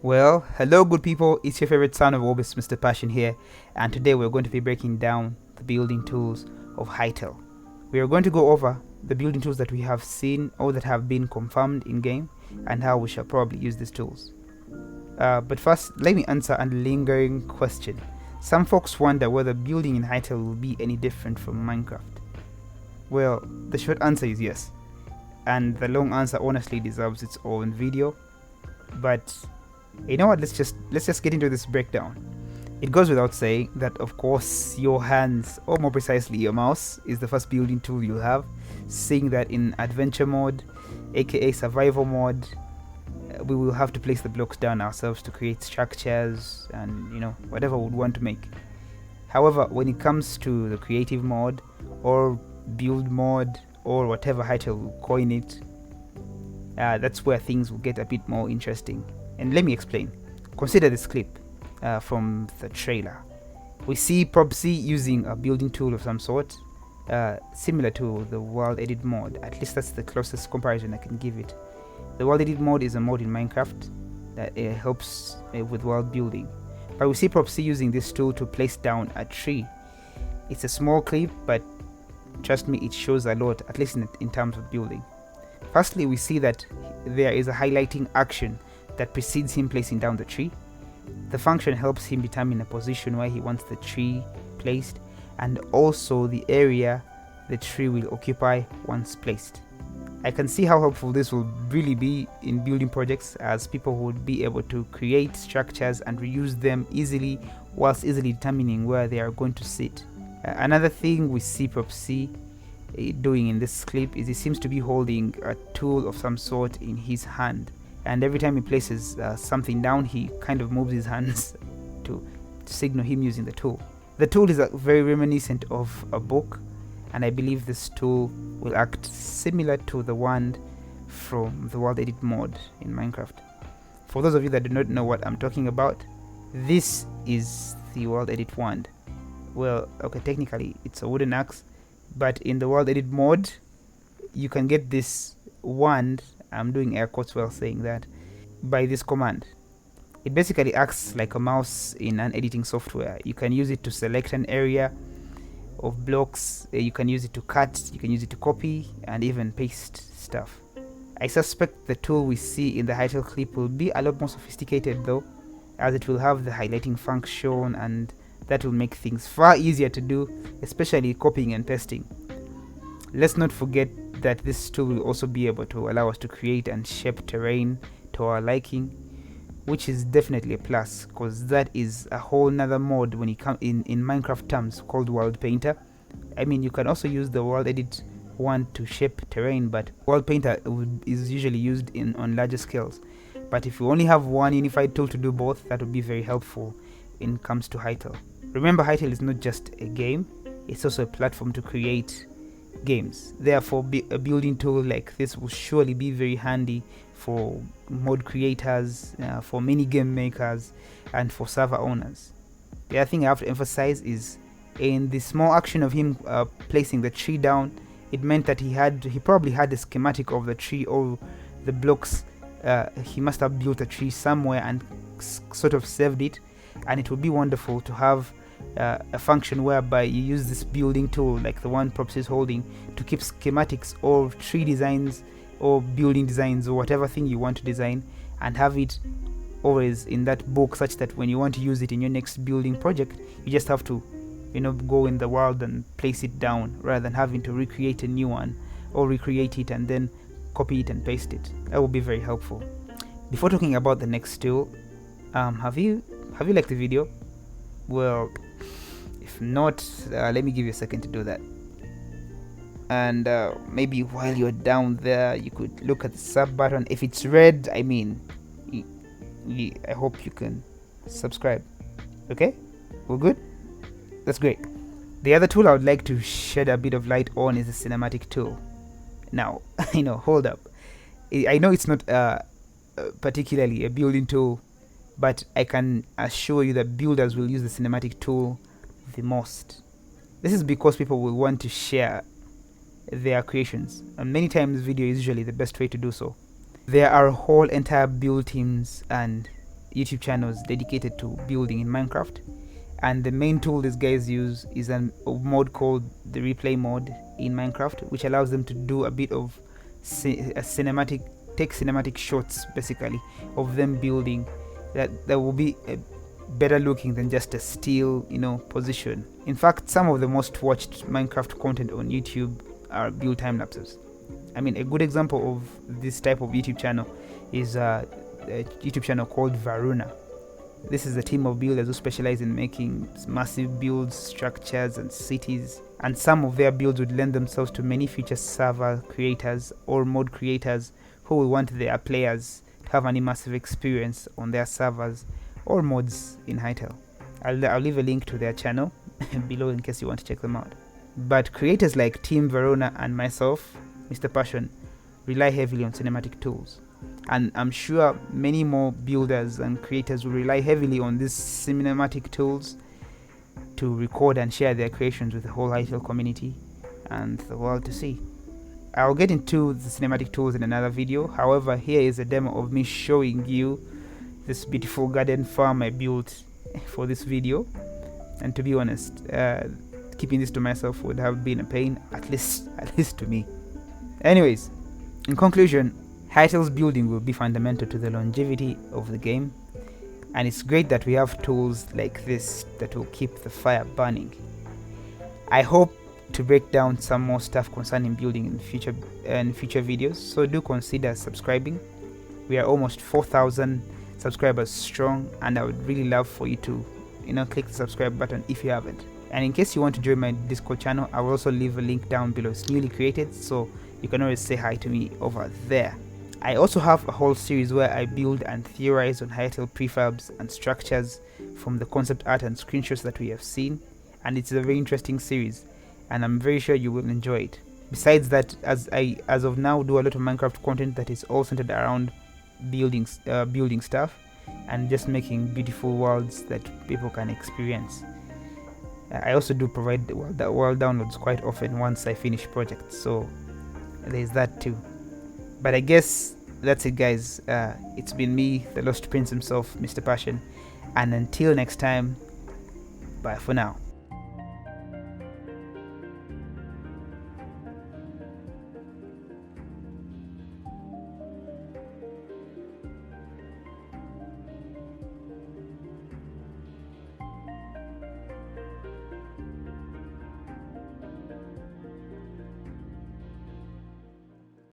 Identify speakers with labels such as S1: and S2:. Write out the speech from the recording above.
S1: Well, hello good people, it's your favorite son of Orbis, Mr. Passion here, and today we're going to be breaking down the building tools of Hytale. We are going to go over the building tools that we have seen or that have been confirmed in game, and how we shall probably use these tools. But first, let me answer a lingering question. Some folks wonder whether building in Hytale will be any different from Minecraft. Well, the short answer is yes, and the long answer honestly deserves its own video, but you know what, let's just get into this breakdown. It goes without saying that of course your hands, or more precisely your mouse, is the first building tool you'll have, seeing that in adventure mode, aka survival mode, we will have to place the blocks down ourselves to create structures and whatever we would want to make. However, when it comes to the creative mode or build mode or whatever Hytale will coin it, that's where things will get a bit more interesting. And let me explain. Consider this clip from the trailer. We see Propsy using a building tool of some sort, similar to the world edit mode. At least that's the closest comparison I can give it. The world edit mode is a mode in Minecraft that helps with world building. But we see Propsy using this tool to place down a tree. It's a small clip, but trust me, it shows a lot, at least in terms of building. Firstly, we see that there is a highlighting action that precedes him placing down the tree. The function helps him determine a position where he wants the tree placed, and also the area the tree will occupy once placed. I can see how helpful this will really be in building projects, as people would be able to create structures and reuse them easily, whilst easily determining where they are going to sit. Another thing we see Propsy doing in this clip is he seems to be holding a tool of some sort in his hand, and every time he places something down, he kind of moves his hands to signal him using the tool. The tool is very reminiscent of a book, and I believe this tool will act similar to the wand from the world edit mode in Minecraft. For those of you that do not know what I'm talking about, this is the world edit wand. Well, okay, technically it's a wooden axe, but in the world edit mode you can get this wand, I'm doing air quotes while saying that, by this command. It basically acts like a mouse in an editing software. You can use it to select an area of blocks, you can use it to cut, you can use it to copy, and even paste stuff. I suspect the tool we see in the Hytale clip will be a lot more sophisticated though, as it will have the highlighting function, and that will make things far easier to do, especially copying and pasting. Let's not forget that this tool will also be able to allow us to create and shape terrain to our liking, which is definitely a plus, because that is a whole nother mode when it comes in Minecraft terms called World Painter. I mean, you can also use the World Edit one to shape terrain, but World Painter is usually used on larger scales. But if you only have one unified tool to do both, that would be very helpful when it comes to Hytale. Remember, Hytale is not just a game, it's also a platform to create games. Therefore, a building tool like this will surely be very handy for mod creators, for mini game makers, and for server owners. The other thing I have to emphasize is in the small action of him placing the tree down, it meant that he probably had a schematic of the tree or the blocks. He must have built a tree somewhere and sort of saved it, and it would be wonderful to have a function whereby you use this building tool like the one Props is holding to keep schematics or tree designs or building designs or whatever thing you want to design, and have it always in that book, such that when you want to use it in your next building project, you just have to go in the world and place it down, rather than having to recreate a new one or recreate it and then copy it and paste it. That will be very helpful. Before talking about the next tool, have you liked the video? Well, if not, let me give you a second to do that. And maybe while you're down there, you could look at the sub button. If it's red, I mean, I hope you can subscribe. Okay? We're good? That's great. The other tool I would like to shed a bit of light on is the cinematic tool. Now, hold up. I know it's not particularly a building tool, but I can assure you that builders will use the cinematic tool the most. This is because people will want to share their creations, and many times video is usually the best way to do so. There are whole entire build teams and YouTube channels dedicated to building in Minecraft, and the main tool these guys use is a mod called the replay mode in Minecraft, which allows them to do a bit of cinematic shots, basically, of them building that will be better looking than just a still position. In fact, some of the most watched Minecraft content on YouTube are build time lapses. I mean, a good example of this type of YouTube channel is a YouTube channel called Varuna. This is a team of builders who specialize in making massive builds, structures, and cities. And some of their builds would lend themselves to many future server creators or mod creators who will want their players to have an immersive experience on their servers or mods in Hytale. I'll leave a link to their channel below in case you want to check them out. But creators like Team Verona and myself, Mr. Passion, rely heavily on cinematic tools. And I'm sure many more builders and creators will rely heavily on these cinematic tools to record and share their creations with the whole Hytale community and the world to see. I'll get into the cinematic tools in another video. However, here is a demo of me showing you this beautiful garden farm I built for this video. And to be honest, keeping this to myself would have been a pain, at least to me. Anyways, in conclusion, Hytale's building will be fundamental to the longevity of the game, and it's great that we have tools like this that will keep the fire burning. I hope to break down some more stuff concerning building in future videos, so do consider subscribing. We are almost 4,000 subscribers strong, and I would really love for you to click the subscribe button if you haven't. And in case you want to join my Discord channel, I will also leave a link down below. It's newly created, so you can always say hi to me over there. I also have a whole series where I build and theorize on Hytale prefabs and structures from the concept art and screenshots that we have seen, and it's a very interesting series, and I'm very sure you will enjoy it. Besides that, as of now do a lot of Minecraft content that is all centered around building stuff and just making beautiful worlds that people can experience. I also do provide the world downloads quite often once I finish projects, so there's that too. But I guess that's it, guys. It's been me, the Lost Prince himself, Mr. Passion, and until next time, bye for now.